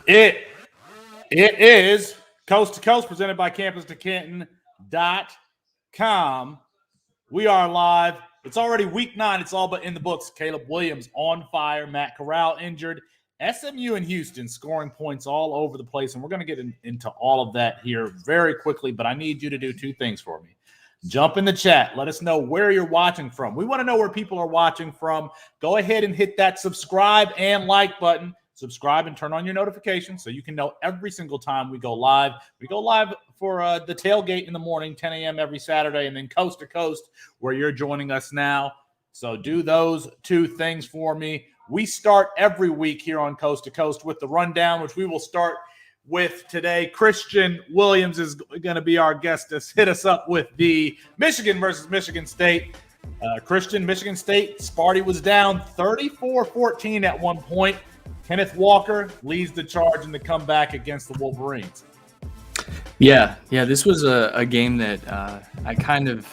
It it is Coast to Coast presented by Campus2Canton.com. We are live. It's already week 9. It's all but in the books. Caleb Williams on fire. Matt Corral injured. SMU and Houston scoring points all over the place. And we're going to get into all of that here very quickly. But I need you to do two things for me. Jump in the chat. Let us know where you're watching from. We want to know where people are watching from. Go ahead and hit that subscribe and like button. Subscribe and turn on your notifications so you can know every single time we go live. We go live for the tailgate in the morning, 10 a.m. every Saturday, and then Coast to Coast where you're joining us now. So do those two things for me. We start every week here on Coast to Coast with the rundown, which we will start with today. Christian Williams is going to be our guest to hit us up with the Michigan versus Michigan State. Christian, Michigan State, Sparty was down 34-14 at one point. Kenneth Walker leads the charge in the comeback against the Wolverines. Yeah, this was a game that I kind of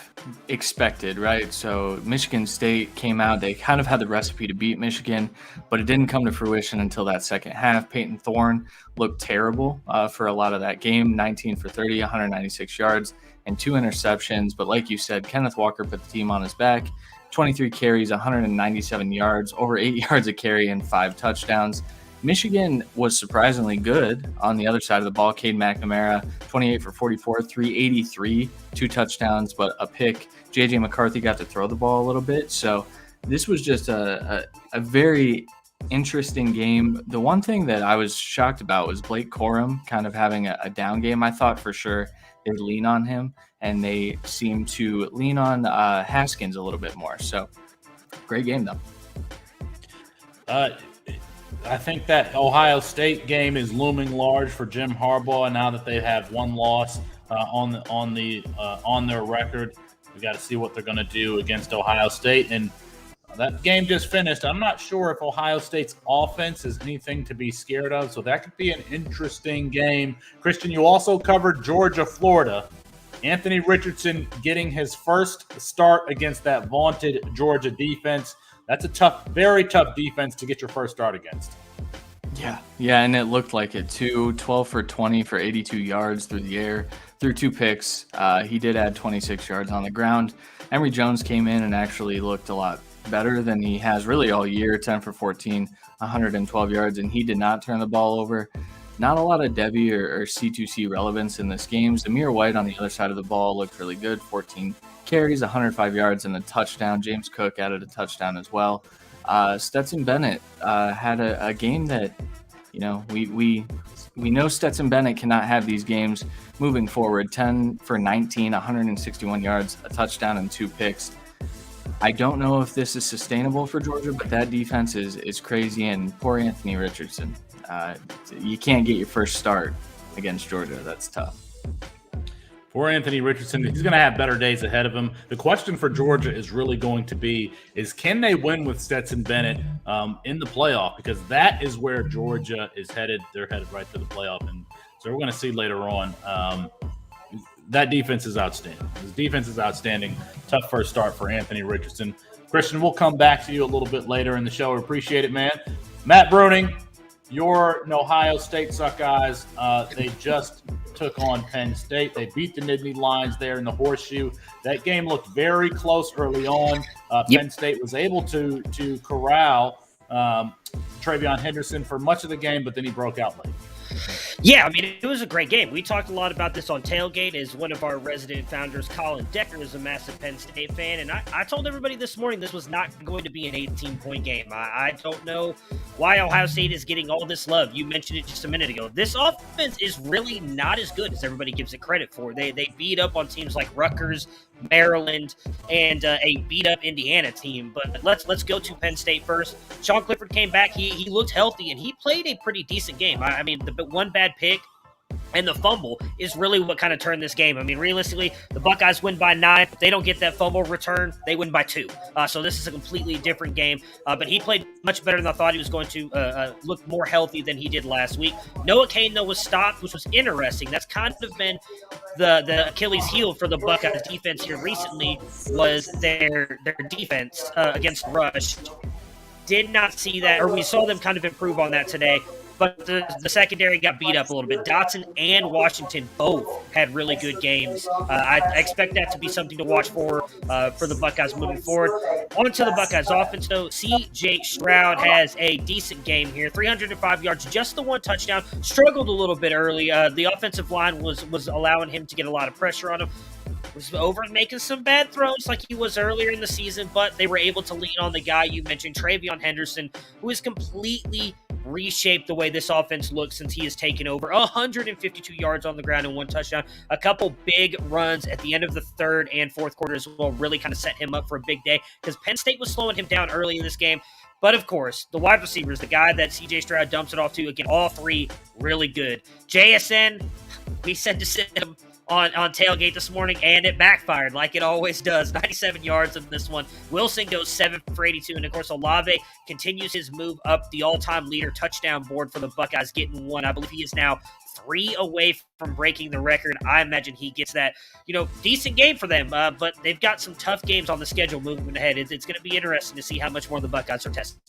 expected, right? So Michigan State came out. They kind of had the recipe to beat Michigan, but it didn't come to fruition until that second half. Peyton Thorne looked terrible for a lot of that game, 19 for 30, 196 yards, and 2 interceptions. But like you said, Kenneth Walker put the team on his back. 23 carries, 197 yards, over 8 yards a carry, and 5 touchdowns. Michigan was surprisingly good on the other side of the ball. Cade McNamara, 28 for 44, 383, 2 touchdowns, but a pick. J.J. McCarthy got to throw the ball a little bit. So this was just a very interesting game. The one thing that I was shocked about was Blake Corum kind of having a down game. I thought for sure they'd lean on him, and they seem to lean on Haskins a little bit more. So great game, though. I think that Ohio State game is looming large for Jim Harbaugh now that they have one loss on their record. We got to see what they're going to do against Ohio State, and that game just finished. I'm not sure if Ohio State's offense is anything to be scared of, so that could be an interesting game. Christian, you also covered Georgia, Florida. Anthony Richardson getting his first start against that vaunted Georgia defense. That's a tough, very tough defense to get your first start against. Yeah, and it looked like it too. 12 for 20 for 82 yards through the air, through 2 picks. He did add 26 yards on the ground. Emory Jones came in and actually looked a lot better than he has really all year. 10 for 14, 112 yards, and he did not turn the ball over. Not a lot of Debbie or C2C relevance in this game. Zamir White on the other side of the ball looked really good. 14 carries, 105 yards, and a touchdown. James Cook added a touchdown as well. Stetson Bennett had a game that, we know Stetson Bennett cannot have these games moving forward. 10 for 19, 161 yards, a touchdown, and 2 picks. I don't know if this is sustainable for Georgia, but that defense is crazy, and poor Anthony Richardson. You can't get your first start against Georgia. That's tough. Poor Anthony Richardson. He's going to have better days ahead of him. The question for Georgia is really going to be can they win with Stetson Bennett in the playoff? Because that is where Georgia is headed. They're headed right to the playoff. And so we're going to see later on. That defense is outstanding. His defense is outstanding. Tough first start for Anthony Richardson. Christian, we'll come back to you a little bit later in the show. We appreciate it, man. Matt Bruning, your Ohio State Suckeyes, they just took on Penn State. They beat the Nittany Lions there in the Horseshoe. That game looked very close early on. Penn State was able to corral Travion Henderson for much of the game, but then he broke out late. Yeah, I mean, it was a great game. We talked a lot about this on Tailgate as one of our resident founders, Colin Decker, is a massive Penn State fan. And I told everybody this morning this was not going to be an 18-point game. I don't know why Ohio State is getting all this love. You mentioned it just a minute ago. This offense is really not as good as everybody gives it credit for. They beat up on teams like Rutgers, Maryland, and a beat-up Indiana team. But let's go to Penn State first. Sean Clifford came back. He looked healthy, and he played a pretty decent game. I mean, the one bad pick and the fumble is really what kind of turned this game. I mean, realistically, the Buckeyes win by 9. If they don't get that fumble return, they win by 2. So this is a completely different game. But he played much better than I thought he was going to. Look more healthy than he did last week. Noah Cain, though, was stopped, which was interesting. That's kind of been the Achilles heel for the Buckeyes defense here recently, was their defense against rush. Did not see that, or we saw them kind of improve on that today. but the secondary got beat up a little bit. Dotson and Washington both had really good games. I expect that to be something to watch for the Buckeyes moving forward. On to the Buckeyes offense, though. C.J. Stroud has a decent game here. 305 yards, just the one touchdown. Struggled a little bit early. The offensive line was allowing him to get a lot of pressure on him. Was over making some bad throws like he was earlier in the season, but they were able to lean on the guy you mentioned, Travion Henderson, who has completely reshaped the way this offense looks since he has taken over. 152 yards on the ground and one touchdown. A couple big runs at the end of the third and fourth quarter as well really kind of set him up for a big day because Penn State was slowing him down early in this game. But, of course, the wide receivers, the guy that C.J. Stroud dumps it off to, again, all three really good. JSN, we said to sit him on tailgate this morning, and it backfired like it always does. 97 yards in this one. Wilson goes 7 for 82, and of course Olave continues his move up the all-time leader touchdown board for the Buckeyes, getting one. I believe he is now 3 away from breaking the record. I imagine he gets that, decent game for them, but they've got some tough games on the schedule moving ahead. It's going to be interesting to see how much more the Buckeyes are tested.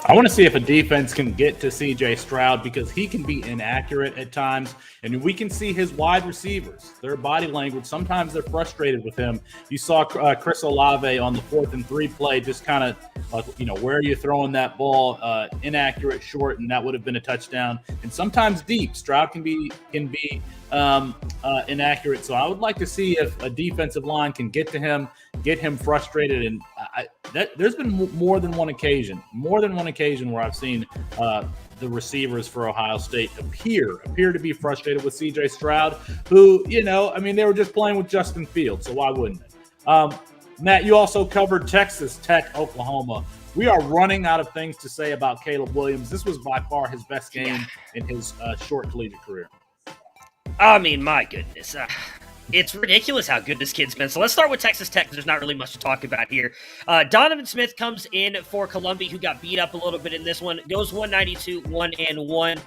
I want to see if a defense can get to C.J. Stroud because he can be inaccurate at times, and we can see his wide receivers, their body language. Sometimes they're frustrated with him. You saw Chris Olave on the 4th and 3 play, just kind of where are you throwing that ball? Inaccurate, short, and that would have been a touchdown. And sometimes deep. Stroud can be inaccurate. So I would like to see if a defensive line can get to him, get him frustrated. And there's been more than one occasion where I've seen the receivers for Ohio State appear to be frustrated with C.J. Stroud, who, they were just playing with Justin Fields, so why wouldn't it? Matt, you also covered Texas Tech, Oklahoma. We are running out of things to say about Caleb Williams. This was by far his best game in his short collegiate career. I mean, my goodness. It's ridiculous how good this kid's been. So let's start with Texas Tech. There's not really much to talk about here. Donovan Smith comes in for Columbia, who got beat up a little bit in this one. Goes 192, 1-1.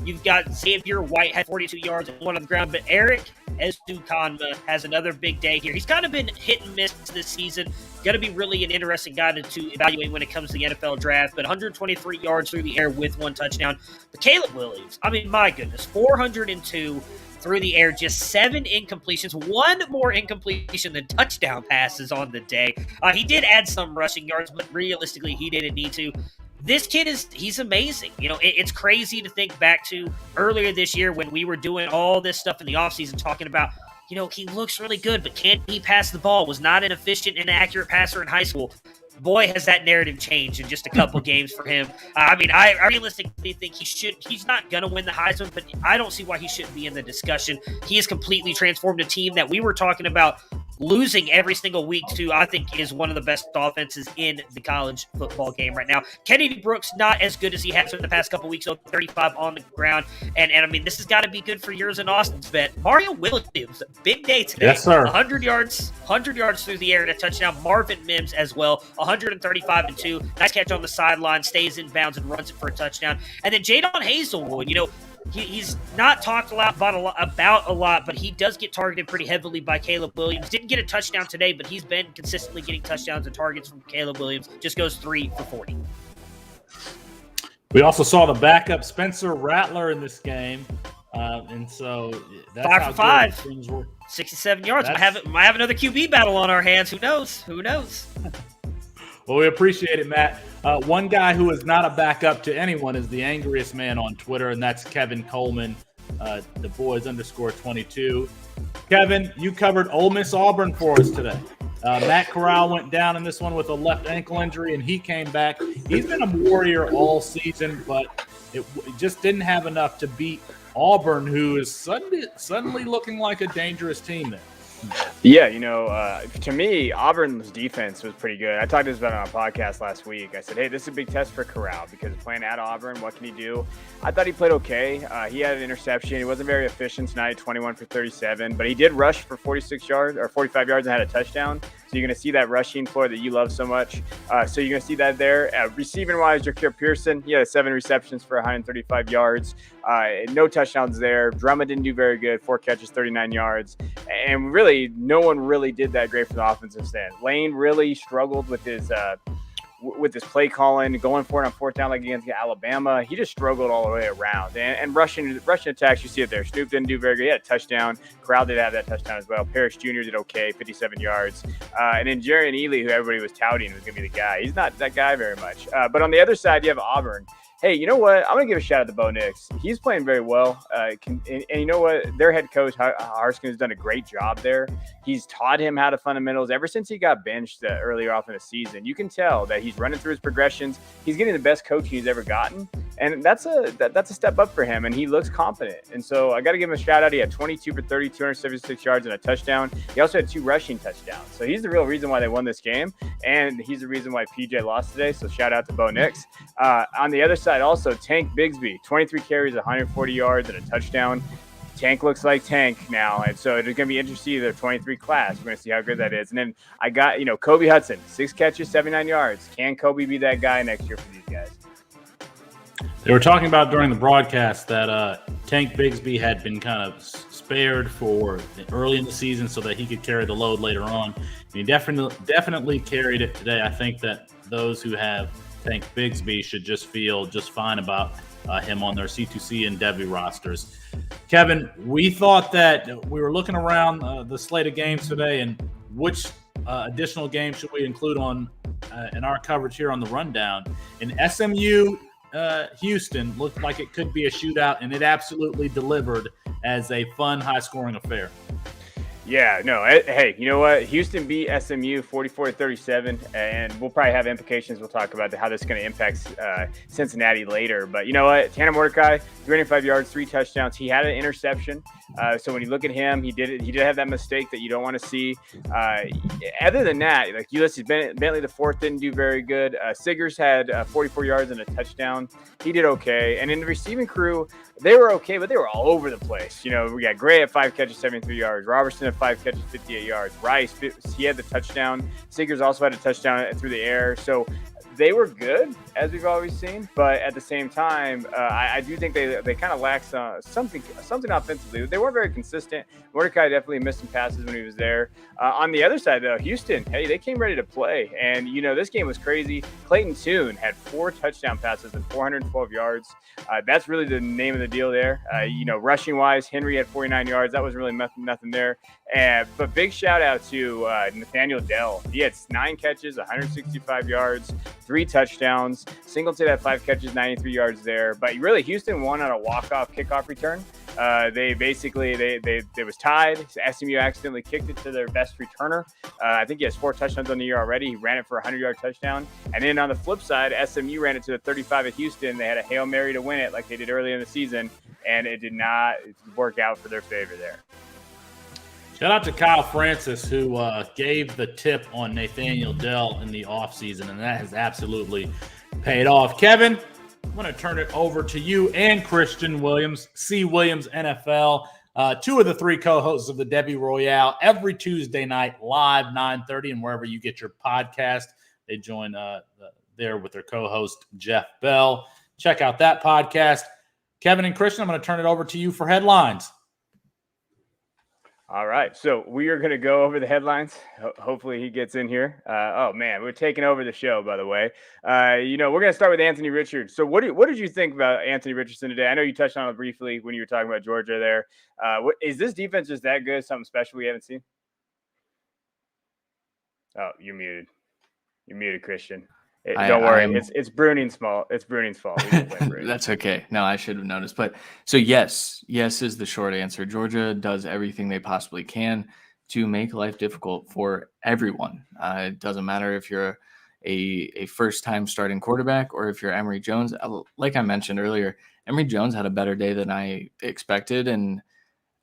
You've got Xavier White had 42 yards and one on the ground, but Eric Ezukanma has another big day here. He's kind of been hit and miss this season. Going to be really an interesting guy to evaluate when it comes to the NFL draft, but 123 yards through the air with one touchdown. But Caleb Williams, I mean, my goodness, 402 through the air, just 7 incompletions, one more incompletion than touchdown passes on the day. He did add some rushing yards, but realistically, he didn't need to. This kid he's amazing. It's crazy to think back to earlier this year when we were doing all this stuff in the offseason talking about, he looks really good, but can't he pass the ball? Was not an efficient and accurate passer in high school. Boy, has that narrative changed in just a couple games for him. I realistically think he's not going to win the Heisman, but I don't see why he shouldn't be in the discussion. He has completely transformed a team that we were talking about losing every single week to, I think, is one of the best offenses in the college football game right now. Kennedy Brooks, not as good as he has in the past couple weeks, so 35 on the ground. And I mean, this has got to be good for yours and Austin's bet. Mario Williams, big day today. Yes, sir. 100 yards through the air and a touchdown. Marvin Mims as well, 135 and 2. Nice catch on the sideline, stays in bounds and runs it for a touchdown. And then Jadon Hazelwood, he's not talked about a lot, but he does get targeted pretty heavily by Caleb Williams. Didn't get a touchdown today, but he's been consistently getting touchdowns and targets from Caleb Williams. Just goes 3 for 40. We also saw the backup Spencer Rattler in this game. And so that's 5 for 5. Things were. 67 yards. Might have another QB battle on our hands. Who knows? Well, we appreciate it, Matt. One guy who is not a backup to anyone is the angriest man on Twitter, and that's Kevin Coleman, the boys _22. Kevin, you covered Ole Miss Auburn for us today. Matt Corral went down in this one with a left ankle injury, and he came back. He's been a warrior all season, but it just didn't have enough to beat Auburn, who is suddenly looking like a dangerous team there. Yeah, to me, Auburn's defense was pretty good. I talked about it on a podcast last week. I said, hey, this is a big test for Corral because playing at Auburn, what can he do? I thought he played okay. He had an interception. He wasn't very efficient tonight, 21 for 37, but he did rush for 46 yards or 45 yards and had a touchdown. So you're going to see that rushing floor that you love so much. So you're going to see that there. Receiving-wise, Jakeer Pearson, he had 7 receptions for 135 yards. No touchdowns there. Drummond didn't do very good. 4 catches, 39 yards. And really, no one really did that great from the offensive stand. Lane really struggled with his with his play calling, going for it on fourth down like against Alabama. He just struggled all the way around. And rushing attacks, you see it there. Snoop didn't do very good. He had a touchdown. Corral did have that touchdown as well. Parrish Jr. did okay, 57 yards. And then Jerry Ely, who everybody was touting was going to be the guy. He's not that guy very much. But on the other side, you have Auburn. Hey, you know what? I'm going to give a shout out to Bo Nix. He's playing very well. And you know what? Their head coach, Harskin, has done a great job there. He's taught him how to fundamentals ever since he got benched earlier off in the season. You can tell that he's running through his progressions. He's getting the best coaching he's ever gotten. And that's a step up for him, and he looks confident. And so I got to give him a shout out. He had 22 for 30, 276 yards and a touchdown. He also had 2 rushing touchdowns. So he's the real reason why they won this game, and he's the reason why PJ lost today. So shout out to Bo Nix. On the other side, also Tank Bigsby, 23 carries, 140 yards and a touchdown. Tank looks like Tank now, and so it's going to be interesting to see their 23 class. We're going to see how good that is. And then I got, Kobe Hudson, 6 catches, 79 yards. Can Kobe be that guy next year for these guys? They were talking about during the broadcast that Tank Bigsby had been kind of spared for early in the season so that he could carry the load later on. And he definitely carried it today. I think that those who have Tank Bigsby should just feel just fine about him on their C2C and Debbie rosters. Kevin, we thought that we were looking around the slate of games today and which additional games should we include on in our coverage here on the rundown. And SMU Houston looked like it could be a shootout, and it absolutely delivered as a fun, high-scoring affair. Yeah, no. Hey, you know what? Houston beat SMU 44-37, and we'll probably have implications. We'll talk about how this is going to impact Cincinnati later. But you know what? Tanner Mordecai, 305 yards, 3 touchdowns. He had an interception. So when you look at him, he did have that mistake that you don't want to see. Other than that, like Ulysses Bentley, the fourth, didn't do very good. Siggers had 44 yards and a touchdown. He did okay. And in the receiving crew, they were okay, but they were all over the place. We got Gray at 5 catches, 73 yards. Robertson at 5 catches, 58 yards. Rice, he had the touchdown. Siggers also had a touchdown through the air. So they were good, as we've always seen, but at the same time, I do think they kind of lacked something offensively. They weren't very consistent. Mordecai definitely missed some passes when he was there. On the other side, though, Houston, hey, they came ready to play, and this game was crazy. Clayton Tune had 4 touchdown passes and 412 yards. That's really the name of the deal there. Rushing wise, Henry had 49 yards. That was really nothing there. But big shout out to Nathaniel Dell. He had 9 catches, 165 yards. 3 touchdowns. Singleton had 5 catches, 93 yards there. But really, Houston won on a walk-off kickoff return. They was tied. SMU accidentally kicked it to their best returner. I think he has 4 touchdowns on the year already. He ran it for a 100-yard touchdown. And then on the flip side, SMU ran it to the 35 at Houston. They had a Hail Mary to win it like they did early in the season, and it did not work out for their favor there. Shout out to Kyle Francis, who gave the tip on Nathaniel Dell in the offseason, and that has absolutely paid off. Kevin, I'm going to turn it over to you and Christian Williams, C. Williams NFL, 2 of the 3 co-hosts of the Debbie Royale, every Tuesday night, live 9:30, and wherever you get your podcast. They join there with their co-host, Jeff Bell. Check out that podcast. Kevin and Christian, I'm going to turn it over to you for headlines. All right, so we are going to go over the headlines. Hopefully he gets in here. Oh, man, we're taking over the show, by the way. We're going to start with Anthony Richards. So what did you think about Anthony Richardson today? I know you touched on it briefly when you were talking about Georgia there. Is this defense just that good, something special we haven't seen? Oh, you're muted. You're muted, Christian. Don't worry. It's Bruning's fault. It's Bruning's fault. That's okay. No, I should have noticed. But so yes is the short answer. Georgia does everything they possibly can to make life difficult for everyone. It doesn't matter if you're a first-time starting quarterback or if you're Emory Jones. Like I mentioned earlier, Emory Jones had a better day than I expected, and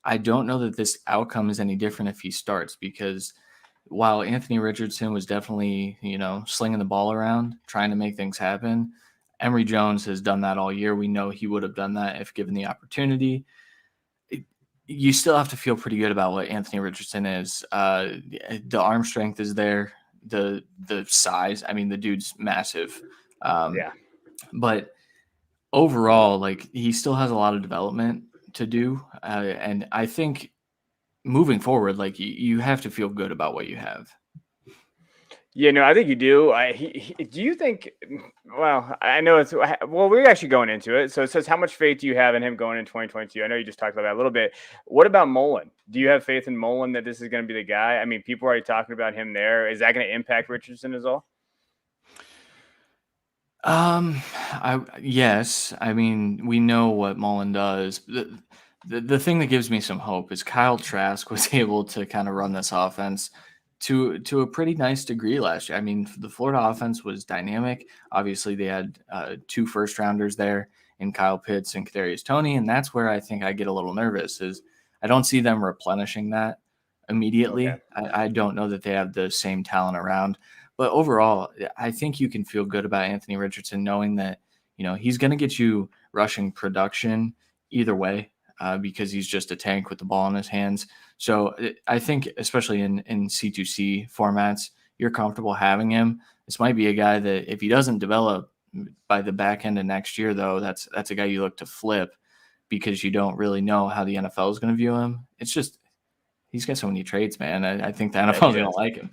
I don't know that this outcome is any different if he starts, because while Anthony Richardson was definitely, slinging the ball around, trying to make things happen, Emory Jones has done that all year. We know he would have done that if given the opportunity. You still have to feel pretty good about what Anthony Richardson is. The arm strength is there. The size, the dude's massive. Yeah. But overall, he still has a lot of development to do. And I think moving forward, you have to feel good about what you have. Yeah, no, I think you do. Do you think? Well, I know it's well. We're actually going into it. So it says, how much faith do you have in him going in 2022? I know you just talked about that a little bit. What about Mullen? Do you have faith in Mullen that this is going to be the guy? I mean, people are already talking about him there. Is that going to impact Richardson as well? Yes. I mean, we know what Mullen does. The thing that gives me some hope is Kyle Trask was able to kind of run this offense to a pretty nice degree last year. I mean, the Florida offense was dynamic. Obviously, they had 2 first rounders there in Kyle Pitts and Kadarius Toney, and that's where I think I get a little nervous. Is I don't see them replenishing that Okay. immediately. I don't know that they have the same talent around. But overall, I think you can feel good about Anthony Richardson knowing that, he's going to get you rushing production either way because he's just a tank with the ball in his hands. So I think, especially in C2C formats, you're comfortable having him. This might be a guy that if he doesn't develop by the back end of next year, though, that's a guy you look to flip because you don't really know how the NFL is going to view him. It's just he's got so many traits, man. I think the NFL is going to like him.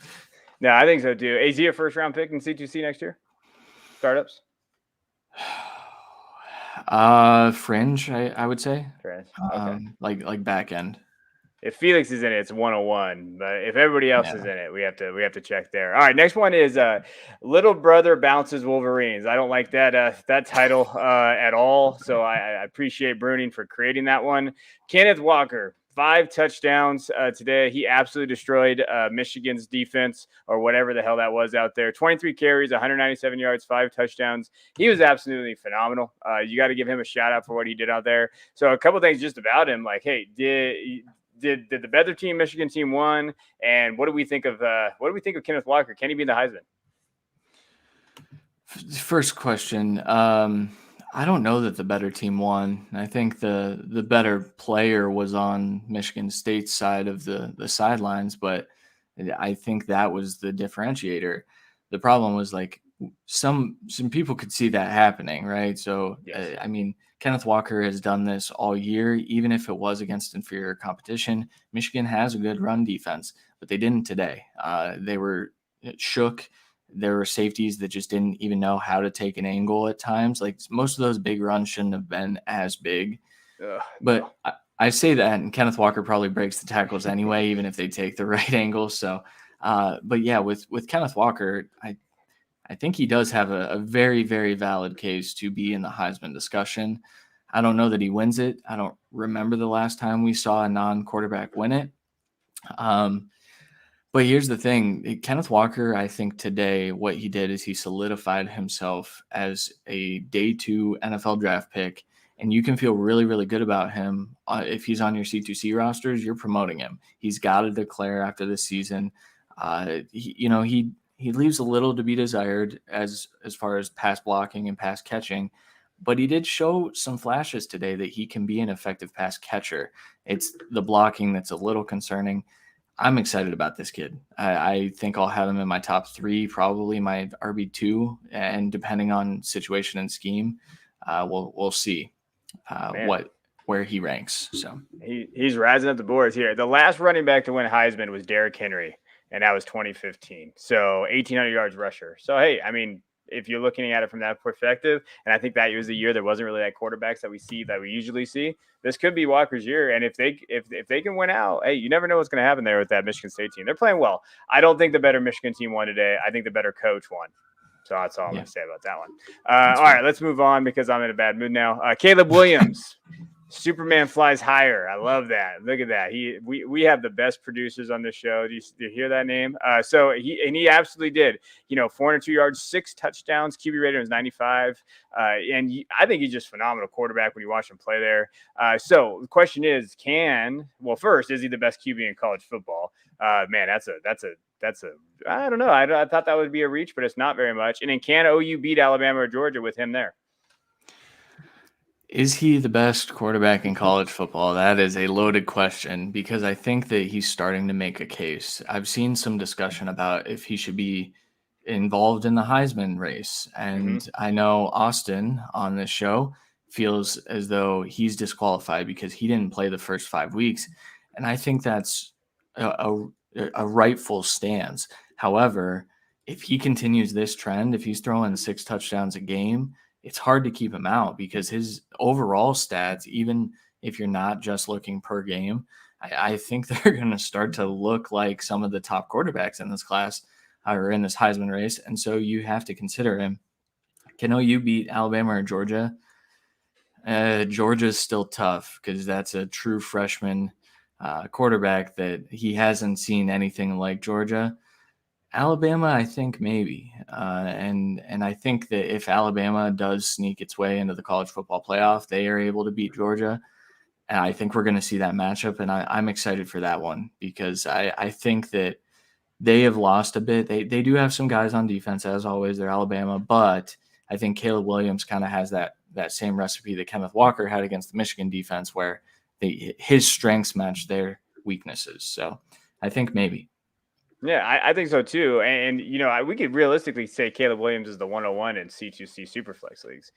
No, I think so too. Is he a first round pick in C2C next year? Startups? Fringe, I would say. Fringe. Okay. Like back end. If Felix is in it, it's 101. But if everybody else is in it, we have to check there. All right, next one is Little Brother Bounces Wolverines. I don't like that title at all. So I appreciate Bruning for creating that one. Kenneth Walker, 5 touchdowns today. He absolutely destroyed Michigan's defense or whatever the hell that was out there. 23 carries, 197 yards, 5 touchdowns. He was absolutely phenomenal. You got to give him a shout out for what he did out there. So a couple things just about him, like, hey, did the better team, Michigan team, won? And what do we think of Kenneth Walker? Can he be in the Heisman? First question. I don't know that the better team won. I think the better player was on Michigan State's side of the sidelines, but I think that was the differentiator. The problem was like some people could see that happening, right? So, yes. I mean, Kenneth Walker has done this all year, even if it was against inferior competition. Michigan has a good run defense, but they didn't today. They were shook. There were safeties that just didn't even know how to take an angle at times. Like most of those big runs shouldn't have been as big. But no. I say that, and Kenneth Walker probably breaks the tackles anyway, even if they take the right angle. So, but yeah, with Kenneth Walker, I think he does have a very, very valid case to be in the Heisman discussion. I don't know that he wins it. I don't remember the last time we saw a non-quarterback win it. But here's the thing. Kenneth Walker, I think today what he did is he solidified himself as a day 2 NFL draft pick, and you can feel really, really good about him. If he's on your C2C rosters, you're promoting him. He's got to declare after this season. He leaves a little to be desired as far as pass blocking and pass catching, but he did show some flashes today that he can be an effective pass catcher. It's the blocking that's a little concerning. I'm excited about this kid. I think I'll have him in my top 3, probably my RB2, and depending on situation and scheme, we'll see where he ranks. So he's rising up the boards here. The last running back to win Heisman was Derrick Henry, and that was 2015. So 1,800 yards rusher. So hey, I mean, if you're looking at it from that perspective, and I think that was the year there wasn't really that quarterbacks that we usually see. This could be Walker's year, and if they can win out, hey, you never know what's going to happen there with that Michigan State team. They're playing well. I don't think the better Michigan team won today. I think the better coach won. So that's all I'm going to say about that one. All right, let's move on because I'm in a bad mood now. Caleb Williams. Superman flies higher. I love that. Look at that. We have the best producers on this show. Do you hear that name? So he absolutely did. 402 yards, 6 touchdowns. QB rating was 95. And I think he's just a phenomenal quarterback when you watch him play there. So the question is, first, is he the best QB in college football? Man, that's a I don't know. I thought that would be a reach, but it's not very much. And then can OU beat Alabama or Georgia with him there? Is he the best quarterback in college football? That is a loaded question because I think that he's starting to make a case. I've seen some discussion about if he should be involved in the Heisman race. And I know Austin on this show feels as though he's disqualified because he didn't play the first 5 weeks. And I think that's a rightful stance. However, if he continues this trend, if he's throwing 6 touchdowns a game, it's hard to keep him out because his overall stats, even if you're not just looking per game, I think they're going to start to look like some of the top quarterbacks in this class or in this Heisman race. And so you have to consider him. Can OU beat Alabama or Georgia? Georgia's still tough because that's a true freshman quarterback that he hasn't seen anything like Georgia. Alabama, I think maybe. And I think that if Alabama does sneak its way into the college football playoff, they are able to beat Georgia. And I think we're going to see that matchup. And I'm excited for that one because I think that they have lost a bit. They do have some guys on defense, as always. They're Alabama. But I think Caleb Williams kind of has that same recipe that Kenneth Walker had against the Michigan defense where his strengths match their weaknesses. So I think maybe. Yeah, I think so too. And we could realistically say Caleb Williams is the 101 in C2C Superflex leagues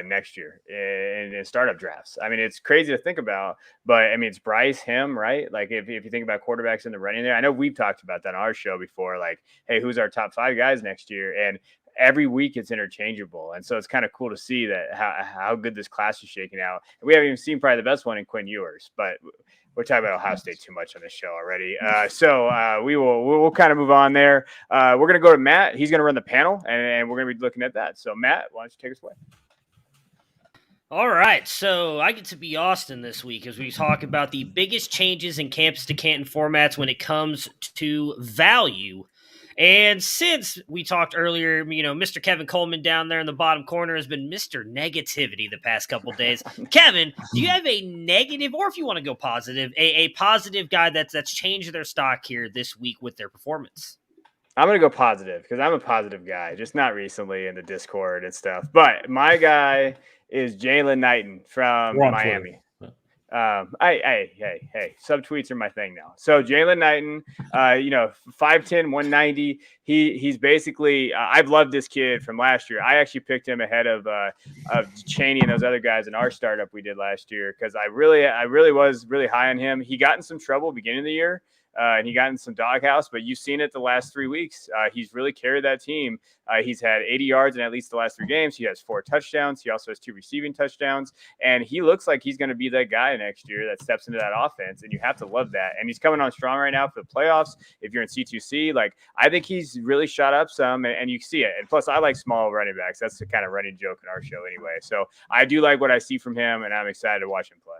next year in startup drafts. I mean, it's crazy to think about, but I mean, it's Bryce, him, right? Like if you think about quarterbacks in the running there, I know we've talked about that on our show before, like, hey, who's our top 5 guys next year? And every week it's interchangeable. And so it's kind of cool to see that how good this class is shaking out. And we haven't even seen probably the best one in Quinn Ewers, but we're talking about Ohio State too much on this show already. So we'll kind of move on there. We're going to go to Matt. He's going to run the panel, and we're going to be looking at that. So, Matt, why don't you take us away? All right, so I get to be Austin this week as we talk about the biggest changes in campus to Canton formats when it comes to value. And since we talked earlier, Mr. Kevin Coleman down there in the bottom corner has been Mr. Negativity the past couple of days. Kevin, do you have a negative, or if you want to go positive, a positive guy that's changed their stock here this week with their performance? I'm going to go positive because I'm a positive guy, just not recently in the Discord and stuff. But my guy is Jalen Knighton from Miami. Hey, subtweets are my thing now. So Jalen Knighton, 5'10", 190. He's basically, I've loved this kid from last year. I actually picked him ahead of Chaney and those other guys in our startup we did last year because I really was really high on him. He got in some trouble beginning of the year. And he got in some doghouse, but you've seen it the last 3 weeks. He's really carried that team. He's had 80 yards in at least the last 3 games. He has 4 touchdowns. He also has 2 receiving touchdowns. And he looks like he's going to be that guy next year that steps into that offense. And you have to love that. And he's coming on strong right now for the playoffs. If you're in C2C, I think he's really shot up some, and you see it. And plus, I like small running backs. That's the kind of running joke in our show anyway. So I do like what I see from him, and I'm excited to watch him play.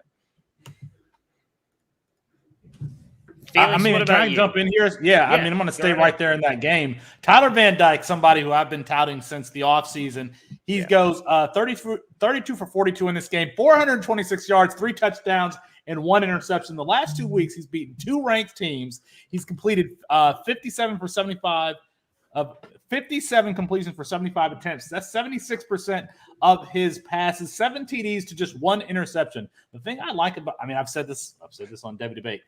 Felix, can I jump in here? Yeah, I mean, I'm going to stay right there in that game. Tyler Van Dyke, somebody who I've been touting since the offseason, goes 32 for 42 in this game, 426 yards, 3 touchdowns, and 1 interception. The last 2 weeks, he's beaten 2 ranked teams. He's completed 57 completions for 75 attempts. That's 76% of his passes, 7 TDs to just 1 interception. The thing I like about, I've said this on Debbie Debate.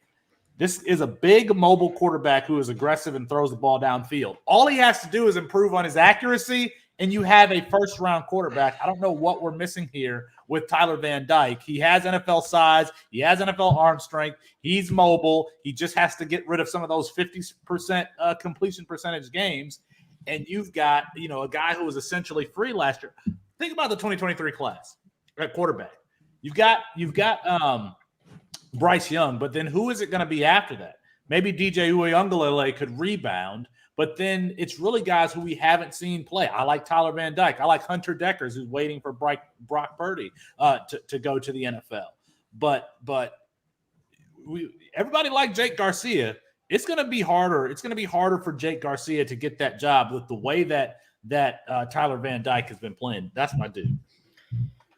This is a big mobile quarterback who is aggressive and throws the ball downfield. All he has to do is improve on his accuracy, and you have a first-round quarterback. I don't know what we're missing here with Tyler Van Dyke. He has NFL size. He has NFL arm strength. He's mobile. He just has to get rid of some of those 50% completion percentage games, and you've got a guy who was essentially free last year. Think about the 2023 class at quarterback. You've got Bryce Young, but then who is it going to be after that? Maybe DJ Uiagalelei could rebound, but then it's really guys who we haven't seen play. I like Tyler Van Dyke. I like Hunter Deckers, who's waiting for Brock Purdy to go to the NFL. But everybody liked Jake Garcia. It's going to be harder. It's going to be harder for Jake Garcia to get that job with the way that Tyler Van Dyke has been playing. That's my dude.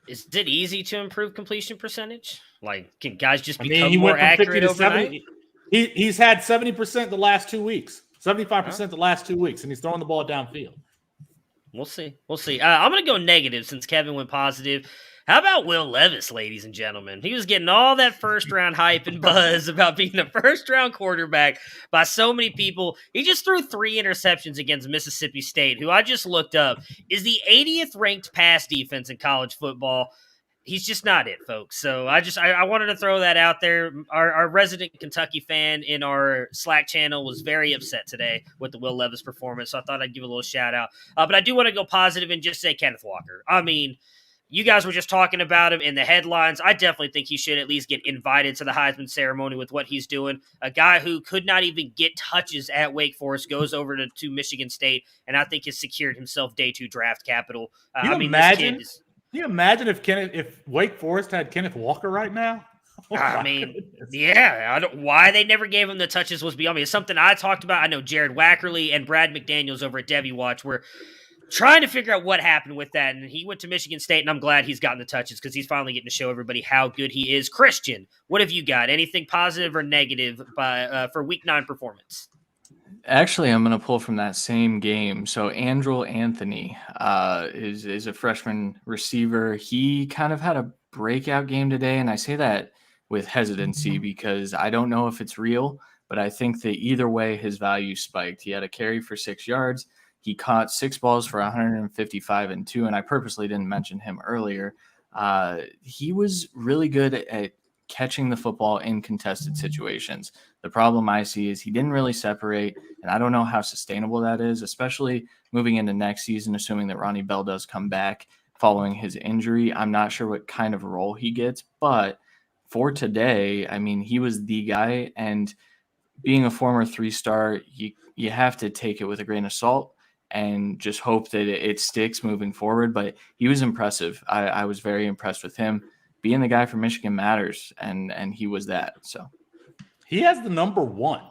Is it easy to improve completion percentage? Can guys just become more accurate overnight? He's had 70% the last 2 weeks, 75% the last 2 weeks, and he's throwing the ball downfield. We'll see. I'm going to go negative since Kevin went positive. How about Will Levis, ladies and gentlemen? He was getting all that first-round hype and buzz about being a first-round quarterback by so many people. He just threw 3 interceptions against Mississippi State, who I just looked up is the 80th ranked pass defense in college football. he's just not it, folks. So I wanted to throw that out there. Our resident Kentucky fan in our Slack channel was very upset today with the Will Levis performance. So I thought I'd give a little shout out. But I do want to go positive and just say Kenneth Walker. I mean, you guys were just talking about him in the headlines. I definitely think he should at least get invited to the Heisman ceremony with what he's doing. A guy who could not even get touches at Wake Forest goes over to Michigan State, and I think has secured himself day 2 draft capital. Can you imagine if Wake Forest had Kenneth Walker right now? Yeah. Why they never gave him the touches was beyond me. It's something I talked about. I know Jared Wackerly and Brad McDaniels over at Debbie Watch were trying to figure out what happened with that, and he went to Michigan State, and I'm glad he's gotten the touches because he's finally getting to show everybody how good he is. Christian, what have you got? Anything positive or negative for Week 9 performance? Actually, I'm going to pull from that same game. So Andrew Anthony is a freshman receiver. He kind of had a breakout game today, and I say that with hesitancy because I don't know if it's real, but I think that either way his value spiked. He had a carry for 6 yards. He caught 6 balls for 155 and 2, and I purposely didn't mention him earlier. He was really good at catching the football in contested situations. The problem I see is he didn't really separate, and I don't know how sustainable that is, especially moving into next season, assuming that Ronnie Bell does come back following his injury. I'm not sure what kind of role he gets, but for today, I mean, he was the guy, and being a former 3-star, you have to take it with a grain of salt and just hope that it sticks moving forward. But he was impressive. I was very impressed with him. Being the guy from Michigan matters, and he was that. So he has the number 1.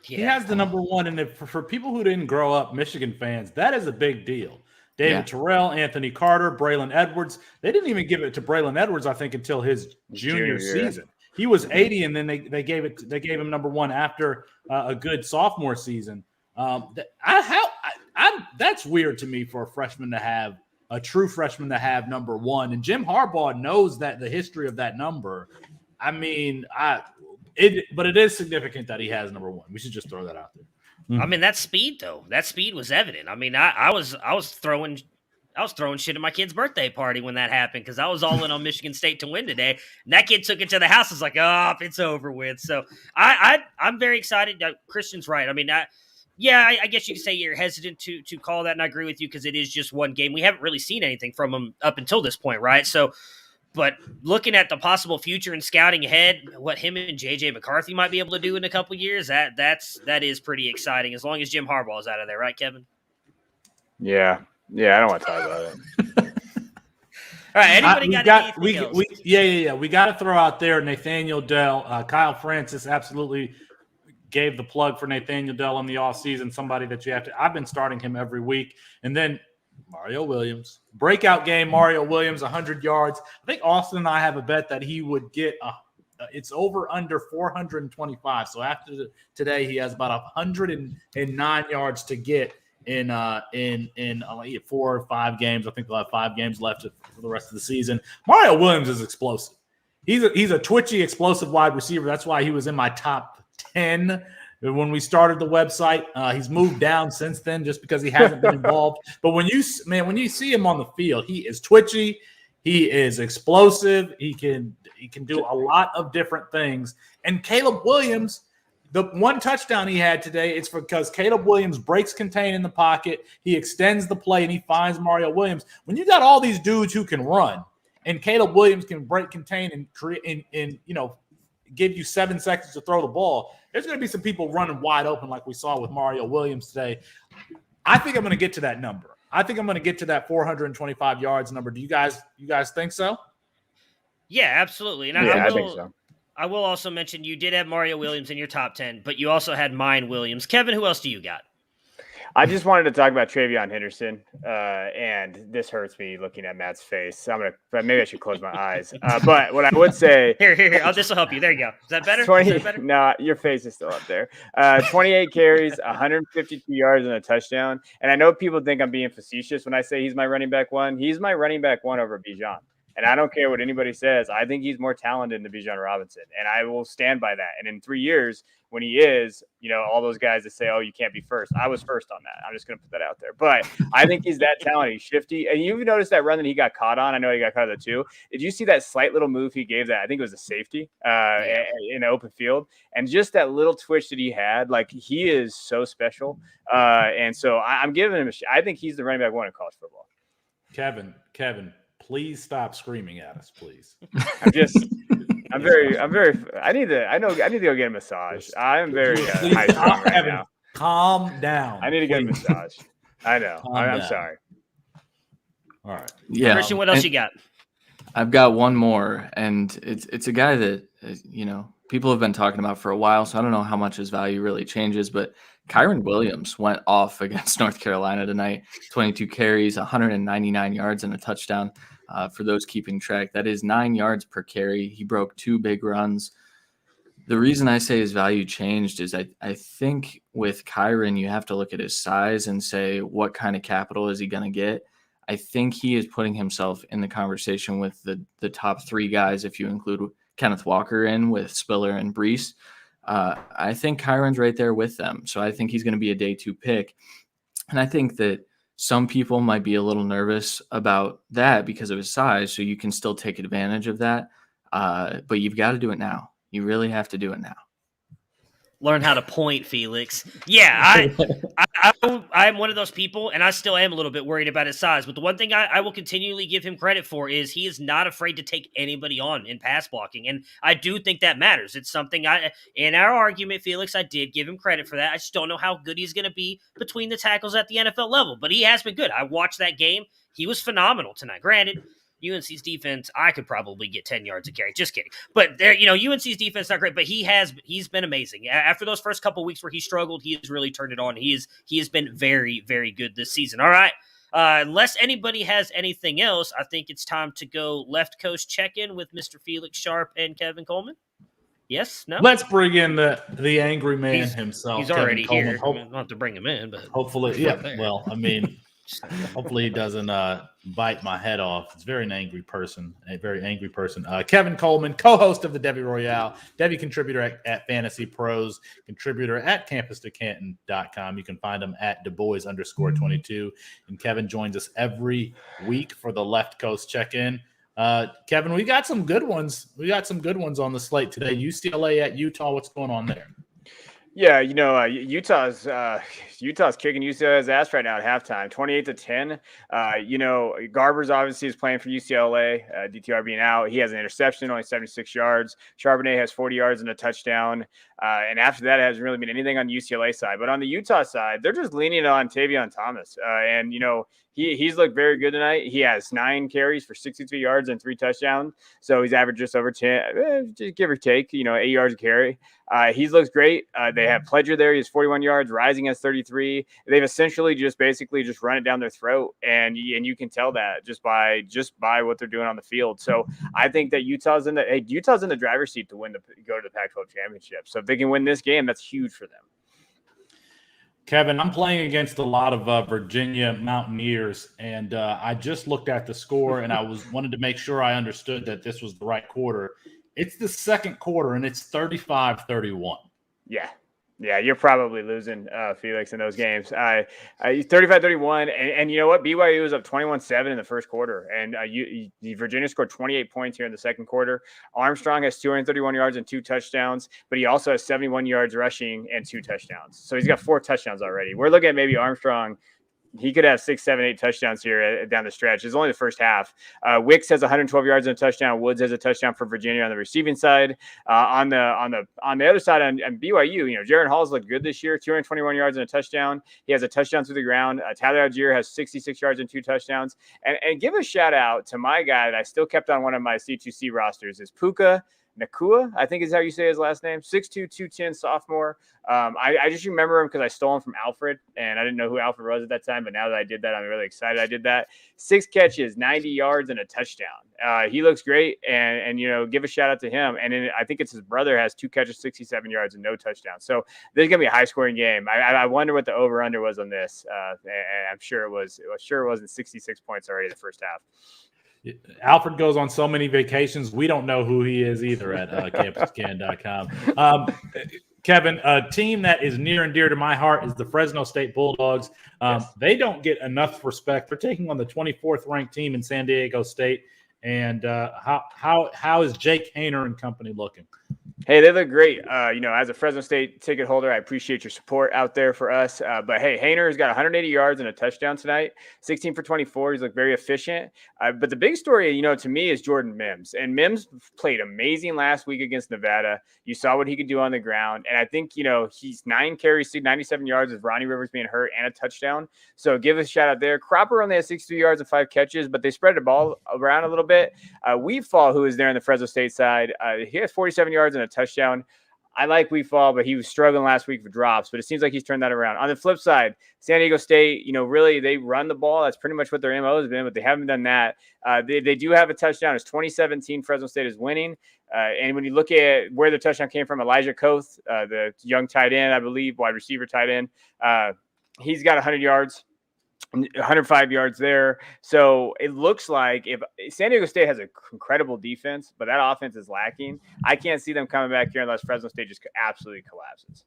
Yeah. He has the number 1, and for people who didn't grow up Michigan fans, that is a big deal. David Terrell, Anthony Carter, Braylon Edwards. They didn't even give it to Braylon Edwards, I think, until his junior season. He was 80, and then they gave him number 1 after a good sophomore season. That's weird to me for a true freshman to have number 1, and Jim Harbaugh knows that the history of that number. I mean, but it is significant that he has number 1. We should just throw that out there. I mean, that speed though. That speed was evident. I mean, I was throwing shit at my kid's birthday party when that happened because I was all in on Michigan State to win today. And that kid took it to the house. I was like, oh, it's over with. So I'm very excited. Christian's right. I mean, I guess you could say you're hesitant to call that, and I agree with you because it is just one game. We haven't really seen anything from him up until this point, right? So, but looking at the possible future and scouting ahead, what him and J.J. McCarthy might be able to do in a couple years, that is pretty exciting as long as Jim Harbaugh is out of there, right, Kevin? Yeah, I don't want to talk about it. All right, anybody got anything else? We got to throw out there Nathaniel Dell. Kyle Francis absolutely gave the plug for Nathaniel Dell in the offseason, somebody that you have to – I've been starting him every week. And then Mario Williams. Breakout game, Mario Williams, 100 yards. I think Austin and I have a bet that he would get it's over under 425. So after today, he has about 109 yards to get in 4 or 5 games. I think they'll have 5 games left for the rest of the season. Mario Williams is explosive. He's a twitchy, explosive wide receiver. That's why he was in my top 10 when we started the website. He's moved down since then just because he hasn't been involved. But when you see him on the field, he is twitchy. He is explosive. He can do a lot of different things. And Caleb Williams, the one touchdown he had today, it's because Caleb Williams breaks contain in the pocket. He extends the play and he finds Mario Williams. When you got all these dudes who can run, and Caleb Williams can break contain and create and give you 7 seconds to throw the ball, there's going to be some people running wide open like we saw with Mario Williams today. I think I'm going to get to that number. I think I'm going to get to that 425 yards number. Do you guys think so? Yeah, absolutely. And I think so. I will also mention you did have Mario Williams in your top 10, but you also had mine Williams. Kevin, who else do you got? I just wanted to talk about Travion Henderson, and this hurts me looking at Matt's face. Maybe I should close my eyes. But what I would say here. Oh, this will help you. There you go. Is that better? 20. No, your face is still up there. 28 carries, 152 yards, and a touchdown. And I know people think I'm being facetious when I say he's my running back 1. He's my running back 1 over Bijan. And I don't care what anybody says. I think he's more talented than Bijan Robinson, and I will stand by that. And in 3 years, when he is, all those guys that say, "Oh, you can't be first," I was first on that. I'm just going to put that out there. But I think he's that talented. He's shifty, and you've noticed that run that he got caught on. I know he got caught on the 2. Did you see that slight little move he gave? That I think it was a safety in an open field, and just that little twitch that he had, like he is so special. And so I'm giving him. I think he's the running back 1 in college football. Kevin, please stop screaming at us, please. I need to go get a massage. I am very high strung right now. Calm down. I need to get a massage. I know. I'm sorry. All right. Yeah. Christian, what else you got? I've got one more, and it's a guy that people have been talking about for a while, so I don't know how much his value really changes, but Kyron Williams went off against North Carolina tonight. 22 carries, 199 yards, and a touchdown. For those keeping track, that is 9 yards per carry. He broke 2 big runs. The reason I say his value changed is I think with Kyron, you have to look at his size and say, what kind of capital is he going to get? I think he is putting himself in the conversation with the top 3 guys, if you include Kenneth Walker in with Spiller and Brees. I think Kyron's right there with them. So I think he's going to be a day 2 pick. And I think that some people might be a little nervous about that because of his size. So you can still take advantage of that. But you've got to do it now. You really have to do it now. Learn how to point, Felix. Yeah, I'm one of those people, and I still am a little bit worried about his size. But the one thing I will continually give him credit for is he is not afraid to take anybody on in pass blocking, and I do think that matters. It's something in our argument, Felix, I did give him credit for that. I just don't know how good he's going to be between the tackles at the NFL level, but he has been good. I watched that game. He was phenomenal tonight. Granted, UNC's defense, I could probably get 10 yards a carry. Just kidding. But there, UNC's defense not great, but he's been amazing. After those first couple weeks where he struggled, he has really turned it on. He has been very, very good this season. All right. Unless anybody has anything else, I think it's time to go left coast check-in with Mr. Felix Sharp and Kevin Coleman. Yes? No? Let's bring in the angry man himself. He's already Kevin here. Coleman. I'll have to bring him in, but Hopefully, yeah. Well, I mean, hopefully he doesn't bite my head off. It's a very angry person. Kevin Coleman, co-host of the Devy Royale, Devy contributor at Fantasy Pros, contributor at campus2canton.com. You can find him at DuBois_22. And Kevin joins us every week for the Left Coast check-in. Kevin, we got some good ones. We got some good ones on the slate today. UCLA at Utah. What's going on there? Yeah, Utah's kicking UCLA's ass right now at halftime, 28-10. Garbers obviously is playing for UCLA, DTR being out. He has an interception, only 76 yards. Charbonnet has 40 yards and a touchdown. And after that, it hasn't really been anything on the UCLA side. But on the Utah side, they're just leaning on Tavion Thomas. He's looked very good tonight. He has 9 carries for 63 yards and 3 touchdowns. So he's averaged just over 10, just give or take, 8 yards a carry. He looks great. They have Pledger there. He has 41 yards. Rising has 33. They've essentially just run it down their throat. And you can tell that just by what they're doing on the field. So I think that Utah's in the driver's seat to go to the Pac-12 championship. So if they can win this game, that's huge for them. Kevin, I'm playing against a lot of Virginia Mountaineers, and I just looked at the score, and I wanted to make sure I understood that this was the right quarter. It's the second quarter, and it's 35-31. Yeah, you're probably losing, Felix, in those games. 35-31, and you know what? BYU was up 21-7 in the first quarter, and Virginia scored 28 points here in the second quarter. Armstrong has 231 yards and 2 touchdowns, but he also has 71 yards rushing and 2 touchdowns. So he's got 4 touchdowns already. We're looking at maybe Armstrong. He could have 6, 7, 8 touchdowns here down the stretch. It's only the first half. Wicks has 112 yards and a touchdown. Woods has a touchdown for Virginia on the receiving side. On the other side, on BYU, Jaron Hall's looked good this year. 221 yards and a touchdown. He has a touchdown through the ground. Tyler Algier has 66 yards and 2 touchdowns. And give a shout out to my guy that I still kept on one of my C2C rosters is Puka Nakua, I think is how you say his last name, 6'2", 210 sophomore. I just remember him because I stole him from Alfred, and I didn't know who Alfred was at that time. But now that I did that, I'm really excited I did that. 6 catches, 90 yards, and a touchdown. He looks great, and give a shout out to him. And then I think it's his brother has 2 catches, 67 yards, and no touchdowns. So there's gonna be a high scoring game. I wonder what the over under was on this. And I'm sure it was. It wasn't 66 points already the first half. Alfred goes on so many vacations, we don't know who he is either at campuscan.com. Kevin, a team that is near and dear to my heart is the Fresno State Bulldogs. Yes. They don't get enough respect. They're taking on the 24th ranked team in San Diego State. And how is Jake Hayner and company looking? Hey, they look great. As a Fresno State ticket holder, I appreciate your support out there for us. But hey, Hayner's got 180 yards and a touchdown tonight, 16 for 24. He's looked very efficient. But the big story, to me, is Jordan Mims. And Mims played amazing last week against Nevada. You saw what he could do on the ground. And I think, he's 9 carries, 97 yards with Ronnie Rivers being hurt and a touchdown. So give us a shout out there. Cropper only has 63 yards and 5 catches, but they spread the ball around a little bit. Weefall, who is there on the Fresno State side, he has 47 yards and a touchdown. I like Weefall, but he was struggling last week for drops, but it seems like he's turned that around. On the flip side, San Diego State, really they run the ball. That's pretty much what their MO has been, but they haven't done that. They do have a touchdown. It's 2017. Fresno State is winning. And when you look at where the touchdown came from, Elijah Koth, the young tight end, I believe, wide receiver tight end, he's got 100 yards. 105 yards there. So it looks like if San Diego State has an incredible defense, but that offense is lacking, I can't see them coming back here unless Fresno State just absolutely collapses.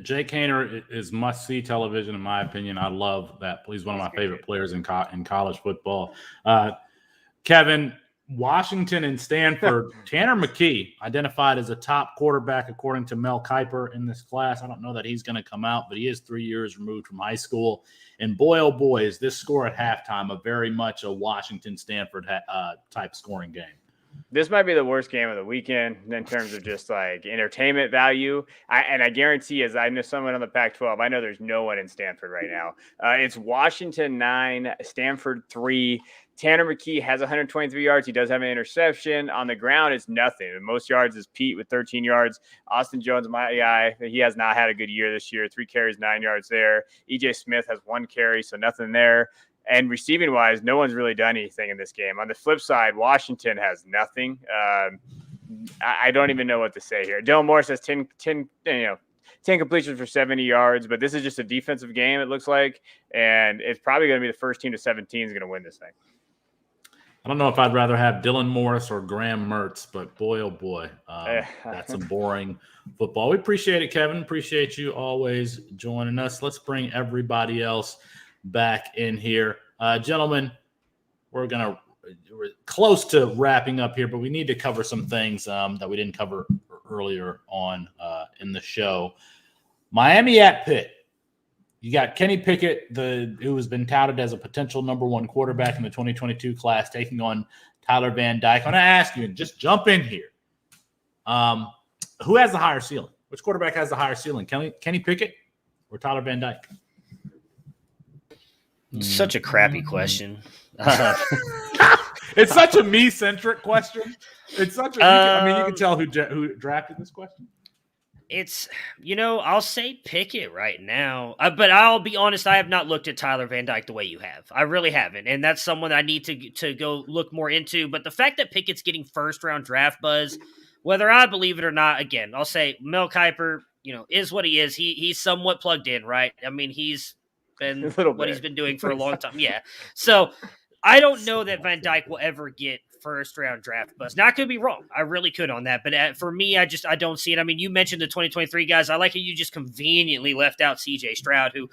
Jake Hayner is must-see television, in my opinion. I love that. He's one of my favorite players in college football. Kevin, Washington and Stanford, Tanner McKee identified as a top quarterback according to Mel Kiper in this class. I don't know that he's going to come out, but he is 3 years removed from high school. And boy, oh boy, is this score at halftime a very much a Washington-Stanford type scoring game. This might be the worst game of the weekend in terms of just like entertainment value. I guarantee, as I know someone on the Pac-12, I know there's no one in Stanford right now. It's Washington 9, Stanford 3. Tanner McKee has 123 yards. He does have an interception. On the ground, it's nothing. The most yards is Pete with 13 yards. Austin Jones, my guy, he has not had a good year this year. 3 carries, 9 yards there. EJ Smith has 1 carry, so nothing there. And receiving-wise, no one's really done anything in this game. On the flip side, Washington has nothing. I don't even know what to say here. Dylan Morris has 10 completions for 70 yards, but this is just a defensive game, it looks like. And it's probably going to be the first team to 17 is going to win this thing. I don't know if I'd rather have Dylan Morris or Graham Mertz, but boy, oh boy, that's some boring football. We appreciate it, Kevin. Appreciate you always joining us. Let's bring everybody else back in here. Gentlemen, we're close to wrapping up here, but we need to cover some things that we didn't cover earlier on in the show. Miami at Pitt. You got Kenny Pickett, who has been touted as a potential number 1 quarterback in the 2022 class, taking on Tyler Van Dyke. I'm going to ask you, and just jump in here. Who has the higher ceiling? Which quarterback has the higher ceiling? Kenny Pickett or Tyler Van Dyke? Such a crappy question. It's such a me-centric question. It's such a you can tell who drafted this question. It's, I'll say Pickett right now. But I'll be honest, I have not looked at Tyler Van Dyke the way you have. I really haven't. And that's someone I need to go look more into. But the fact that Pickett's getting first-round draft buzz, whether I believe it or not, again, I'll say Mel Kiper, is what he is. He's somewhat plugged in, right? I mean, he's been what he's been doing for a long time. Yeah. So I don't know that Van Dyke will ever get first-round draft buzz. Now, I could be wrong. I really could on that. But for me, I don't see it. I mean, you mentioned the 2023 guys. I like how you just conveniently left out C.J. Stroud, who,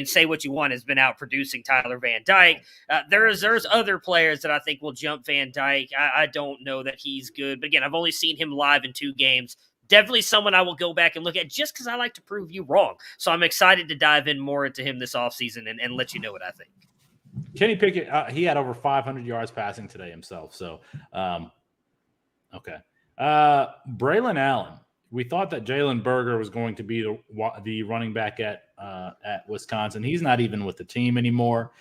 say what you want, has been out producing Tyler Van Dyke. There's other players that I think will jump Van Dyke. I don't know that he's good. But again, I've only seen him live in 2 games. Definitely someone I will go back and look at just because I like to prove you wrong. So I'm excited to dive in more into him this offseason and let you know what I think. Kenny Pickett, he had over 500 yards passing today himself. So, okay. Braylon Allen. We thought that Jalen Berger was going to be the running back at Wisconsin. He's not even with the team anymore.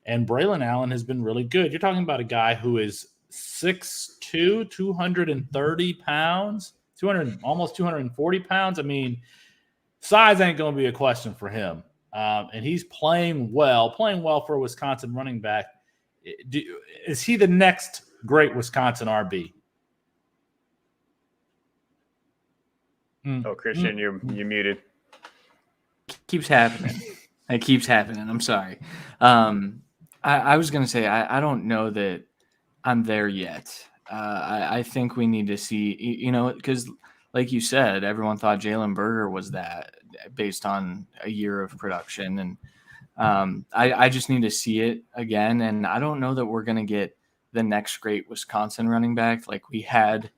And Braylon Allen has been really good. You're talking about a guy who is 6'2", 230 pounds, almost 240 pounds. I mean, size ain't going to be a question for him. And he's playing well for a Wisconsin running back. Is he the next great Wisconsin RB? Oh, Christian, you're muted. Keeps happening. It keeps happening. I'm sorry. I was going to say, I don't know that I'm there yet. I think we need to see, because like you said, everyone thought Jalen Berger was that based on a year of production. And I just need to see it again. And I don't know that we're going to get the next great Wisconsin running back like we had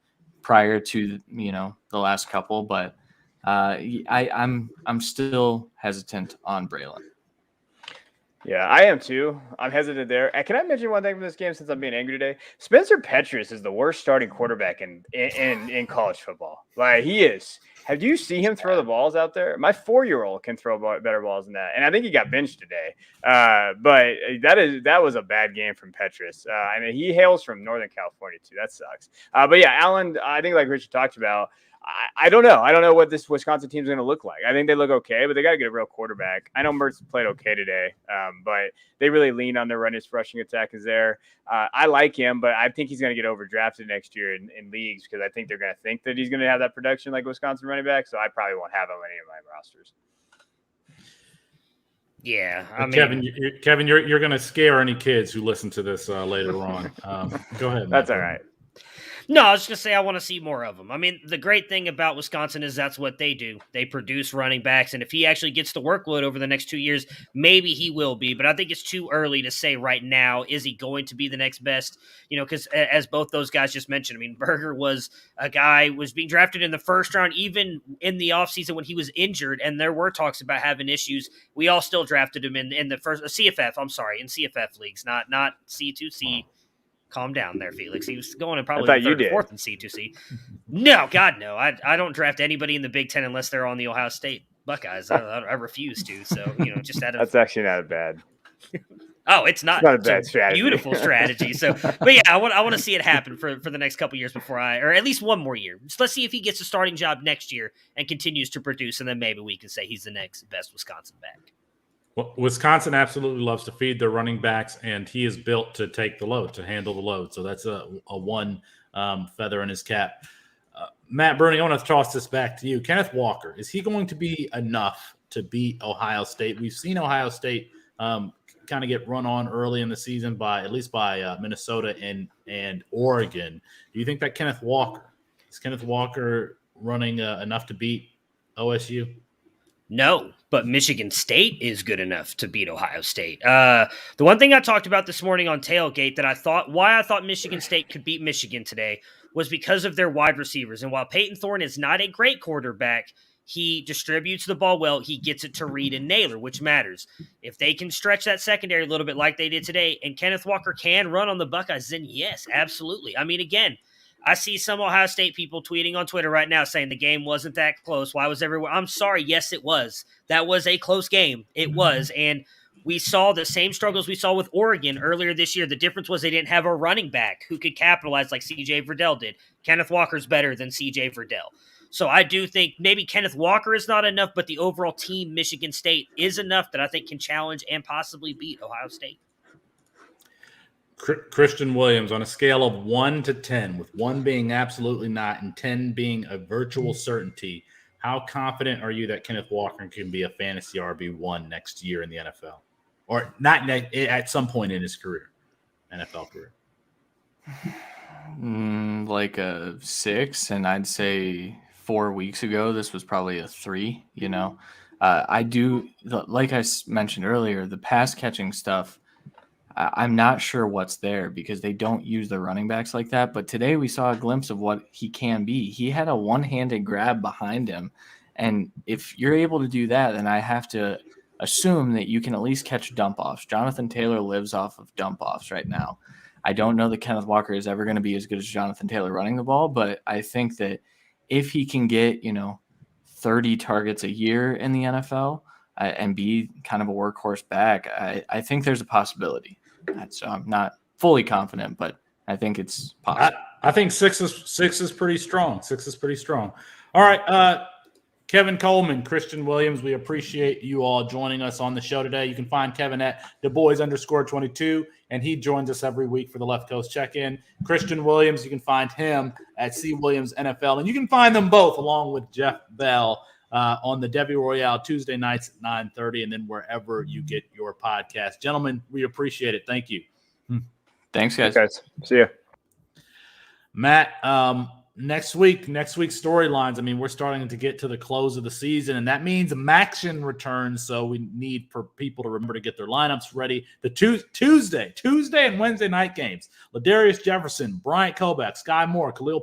prior to, the last couple. But I'm still hesitant on Braylon. Yeah, I am too. I'm hesitant there. Can I mention one thing from this game since I'm being angry today? Spencer Petras is the worst starting quarterback in college football. Like he is. Have you seen him throw the balls out there? My 4-year-old can throw better balls than that, and I think he got benched today. But that was a bad game from Petras. I mean, he hails from Northern California too. That sucks. But yeah, Allen. I think like Richard talked about. I don't know. I don't know what this Wisconsin team is going to look like. I think they look okay, but they got to get a real quarterback. I know Mertz played okay today, but they really lean on their rushing attack is there. I like him, but I think he's going to get overdrafted next year in leagues because I think they're going to think that he's going to have that production like Wisconsin running back. So I probably won't have him on any of my rosters. Yeah, I mean, Kevin, you're going to scare any kids who listen to this later on. Go ahead. That's all right. No, I was just going to say I want to see more of them. I mean, the great thing about Wisconsin is that's what they do. They produce running backs, and if he actually gets the workload over the next 2 years, maybe he will be. But I think it's too early to say right now, is he going to be the next best? Because as both those guys just mentioned, I mean, Berger was a guy was being drafted in the first round, even in the offseason when he was injured, and there were talks about having issues. We all still drafted him in the first CFF. I'm sorry, in CFF leagues, not C2C. Wow. Calm down there, Felix. He was going in probably third or fourth in C2C. No, God, no. I don't draft anybody in the Big Ten unless they're on the Ohio State Buckeyes. I refuse to. So, just out of... That's actually not bad. Oh, it's not a bad strategy. Beautiful strategy. So, but yeah, I want to see it happen for the next couple years or at least one more year. So let's see if he gets a starting job next year and continues to produce, and then maybe we can say he's the next best Wisconsin back. Well, Wisconsin absolutely loves to feed their running backs, and he is built to take the load, to handle the load. So that's a one feather in his cap. Matt Bernie, I want to toss this back to you. Kenneth Walker, is he going to be enough to beat Ohio State? We've seen Ohio State kind of get run on early in the season by Minnesota and Oregon. Do you think that Kenneth Walker running enough to beat OSU? No, but Michigan State is good enough to beat Ohio State. The one thing I talked about this morning on Tailgate that I thought Michigan State could beat Michigan today was because of their wide receivers. And while Peyton Thorne is not a great quarterback, he distributes the ball well. He gets it to Reed and Naylor, which matters. If they can stretch that secondary a little bit like they did today, and Kenneth Walker can run on the Buckeyes, then yes, absolutely. I mean, again, I see some Ohio State people tweeting on Twitter right now saying the game wasn't that close. Why was everyone? I'm sorry. Yes, it was. That was a close game. It was. And we saw the same struggles we saw with Oregon earlier this year. The difference was they didn't have a running back who could capitalize like C.J. Verdell did. Kenneth Walker's better than C.J. Verdell. So I do think maybe Kenneth Walker is not enough, but the overall team, Michigan State, is enough that I think can challenge and possibly beat Ohio State. Christian Williams, on a scale of 1 to 10, with 1 being absolutely not and 10 being a virtual certainty, how confident are you that Kenneth Walker can be a fantasy RB1 next year in the NFL? Or not at some point in his career, NFL career? Like a 6, and I'd say 4 weeks ago, this was probably a 3, I do, like I mentioned earlier, the pass catching stuff, I'm not sure what's there because they don't use the running backs like that. But today we saw a glimpse of what he can be. He had a one-handed grab behind him. And if you're able to do that, then I have to assume that you can at least catch dump-offs. Jonathan Taylor lives off of dump-offs right now. I don't know that Kenneth Walker is ever going to be as good as Jonathan Taylor running the ball, but I think that if he can get, 30 targets a year in the NFL and be kind of a workhorse back, I think there's a possibility. So I'm not fully confident, but I think it's possible. I think 6 is pretty strong. 6 is pretty strong. All right, Kevin Coleman, Christian Williams, we appreciate you all joining us on the show today. You can find Kevin at DuBois_22, and he joins us every week for the Left Coast Check-In. Christian Williams, you can find him at C. Williams NFL, and you can find them both along with Jeff Bell on the Debbie Royale Tuesday nights at 9:30, and then wherever you get your podcast. Gentlemen, we appreciate it. Thank you. Thanks, guys. Thanks, guys. See ya. Matt, next week's storylines. I mean, we're starting to get to the close of the season, and that means Maction returns. So we need for people to remember to get their lineups ready. The Tuesday and Wednesday night games. Ladarius Jefferson, Bryant Koback, Sky Moore, Khalil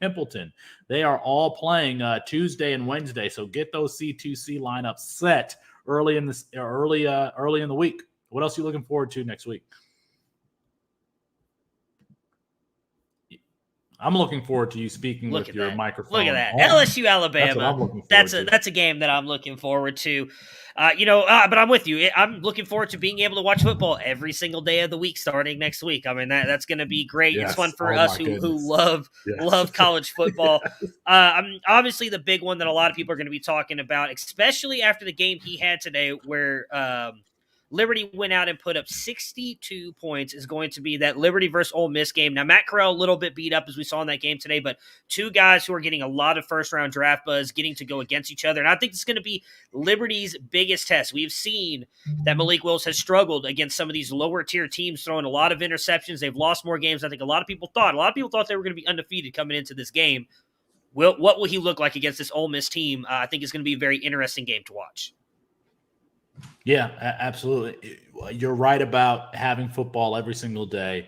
Pimpleton. They are all playing Tuesday and Wednesday. So get those C2C lineups set early in the week. What else are you looking forward to next week? I'm looking forward to you speaking with your microphone. Look at that. on. LSU Alabama. That's a game that I'm looking forward to. But I'm with you. I'm looking forward to being able to watch football every single day of the week starting next week. I mean, that's going to be great. Yes. It's fun for us who love college football. Obviously, the big one that a lot of people are going to be talking about, especially after the game he had today where Liberty went out and put up 62 points, is going to be that Liberty versus Ole Miss game. Now, Matt Corral a little bit beat up as we saw in that game today, but two guys who are getting a lot of first-round draft buzz getting to go against each other. And I think it's going to be Liberty's biggest test. We've seen that Malik Willis has struggled against some of these lower-tier teams, throwing a lot of interceptions. They've lost more games than I think a lot of people thought. A lot of people thought they were going to be undefeated coming into this game. What will he look like against this Ole Miss team? I think it's going to be a very interesting game to watch. Yeah, absolutely. You're right about having football every single day.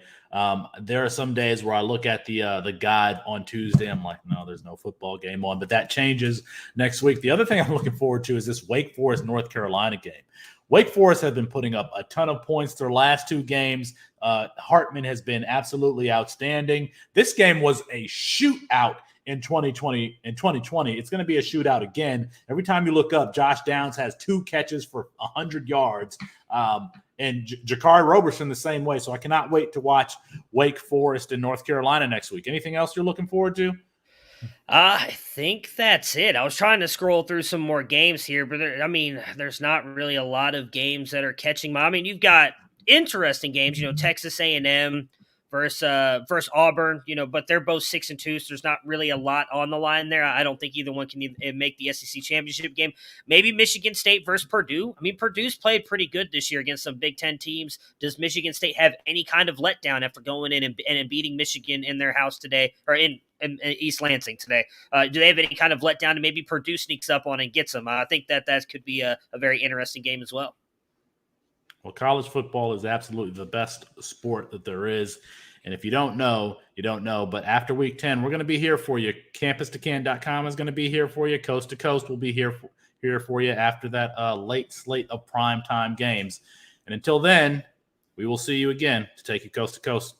There are some days where I look at the guide on Tuesday. I'm like, no, there's no football game on, but that changes next week. The other thing I'm looking forward to is this Wake Forest North Carolina game. Wake Forest have been putting up a ton of points their last two games. Hartman has been absolutely outstanding. This game was a shootout in 2020. It's going to be a shootout again. Every time you look up, Josh Downs has 2 catches for 100 yards. And Jakari Roberson the same way. So I cannot wait to watch Wake Forest and North Carolina next week. Anything else you're looking forward to? I think that's it. I was trying to scroll through some more games here, but there's not really a lot of games that are catching my. I mean, you've got interesting games, Texas A&M versus Auburn, but they're both 6-2, so there's not really a lot on the line there. I don't think either one can make the SEC championship game. Maybe Michigan State versus Purdue. I mean, Purdue's played pretty good this year against some Big Ten teams. Does Michigan State have any kind of letdown after going in and beating Michigan in their house today, or in East Lansing today? Do they have any kind of letdown, and maybe Purdue sneaks up on and gets them? I think that could be a very interesting game as well. Well, college football is absolutely the best sport that there is. And if you don't know, you don't know. But after week 10, we're going to be here for you. CampusToCan.com is going to be here for you. Coast to Coast will be here for you after that late slate of primetime games. And until then, we will see you again to take you coast to coast.